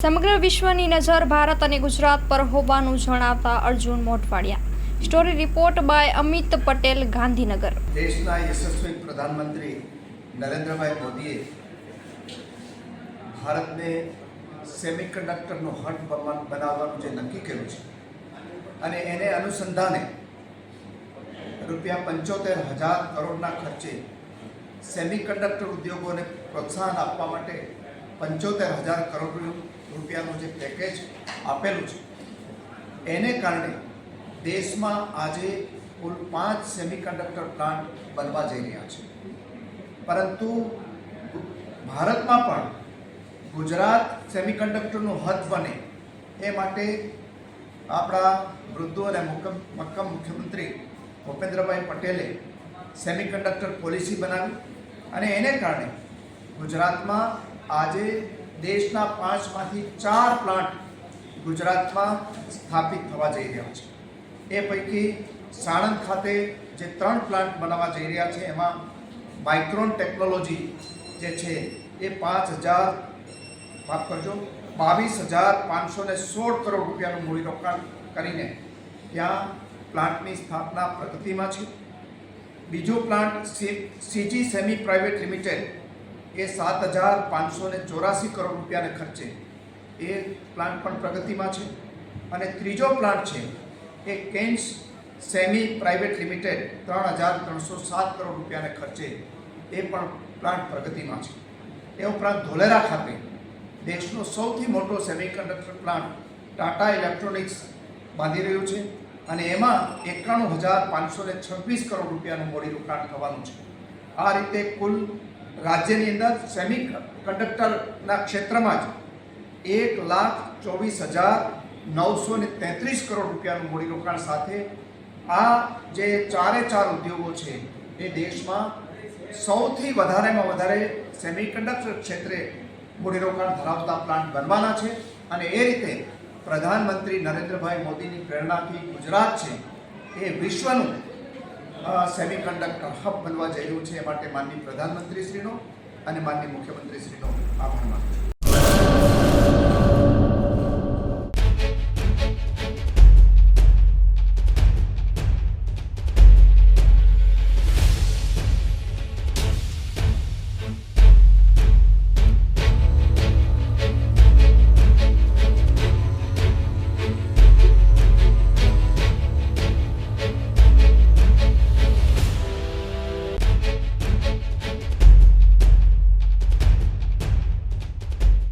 સમગ્ર વિશ્વની નજર ભારત અને ગુજરાત પર હોવાનું જણાવતા Arjun Modhwadia. Story report by Amit Patel, Gandhinagar. દેશના યશસ્વી પ્રધાનમંત્રી નરેન્દ્રભાઈ મોદીએ ભારતને સેમિકન્ડક્ટરનો હબ બનાવવાનું જે નક્કી કર્યું છે અને એને અનુસંધાને ₹75,000 કરોડના ખર્ચે સેમિકન્ડક્ટર ઉદ્યોગોને પ્રોત્સાહન આપવા માટે 75,000 કરોડ રૂપિયાનું જે પેકેજ આપેલું છે એને કારણે દેશમાં આજે કુલ 5 સેમિકન્ડક્ટર પ્લાન્ટ બનવા જઈ રહ્યા છે, પરંતુ ભારતમાં પણ ગુજરાત સેમિકન્ડક્ટરનું હબ બને એ માટે આપણા વૃદ્ધો અને મક્કમ મુખ્યમંત્રી ભૂપેન્દ્રભાઈ પટેલે સેમિકન્ડક્ટર પોલિસી બનાવી અને એને કારણે ગુજરાતમાં આજે દેશના 5માંથી 4 પ્લાન્ટ ગુજરાતમાં સ્થાપિત થવા જઈ રહ્યા છે। એ પૈકી સાણંદ ખાતે જે 3 પ્લાન્ટ બનાવવા જઈ રહ્યા છે એમાં માઇક્રોન ટેકનોલોજી જે છે એ 22,516 કરોડ રૂપિયાનું મૂડીરોકાણ કરીને ત્યાં પ્લાન્ટની સ્થાપના પ્રગતિમાં છે। બીજો plant CG semi private limited એ 7,584 કરોડ રૂપિયાને ખર્ચે એ પ્લાન્ટ પણ પ્રગતિમાં છે અને ત્રીજો પ્લાન્ટ છે એ Kaynes semi private limited 3,307 crore રૂપિયાને ખર્ચે એ પણ પ્લાન્ટ પ્રગતિમાં છે। એ ઉપરાંત ધોલેરા ખાતે દેશનો સૌથી મોટો સેમિકન્ડક્ટર પ્લાન્ટ ટાટા ઇલેક્ટ્રોનિક્સ બાંધી રહ્યું છે અને એમાં 91,526 કરોડ રૂપિયાનું મૂડીરોકાણ થવાનું છે। આ રીતે કુલ રાજ્યની અંદર સેમિકન્ડક્ટરના ક્ષેત્રમાં જ 1,24,933 કરોડ રૂપિયાનું મૂડીરોકાણ સાથે આ જે 4 ઉદ્યોગો છે એ દેશમાં સૌથી વધારેમાં વધારે સેમિકન્ડક્ટર ક્ષેત્રે મૂડીરોકાણ ધરાવતા પ્લાન્ટ બનવાના છે અને એ રીતે પ્રધાનમંત્રી નરેન્દ્રભાઈ મોદીની પ્રેરણાથી ગુજરાત છે એ વિશ્વનું સેમિકન્ડક્ટર હબ બનવા જઈ રહ્યું છે। એ માટે માનનીય પ્રધાનમંત્રીશ્રીનો અને માનનીય મુખ્યમંત્રીશ્રીનો આભાર માનું છું।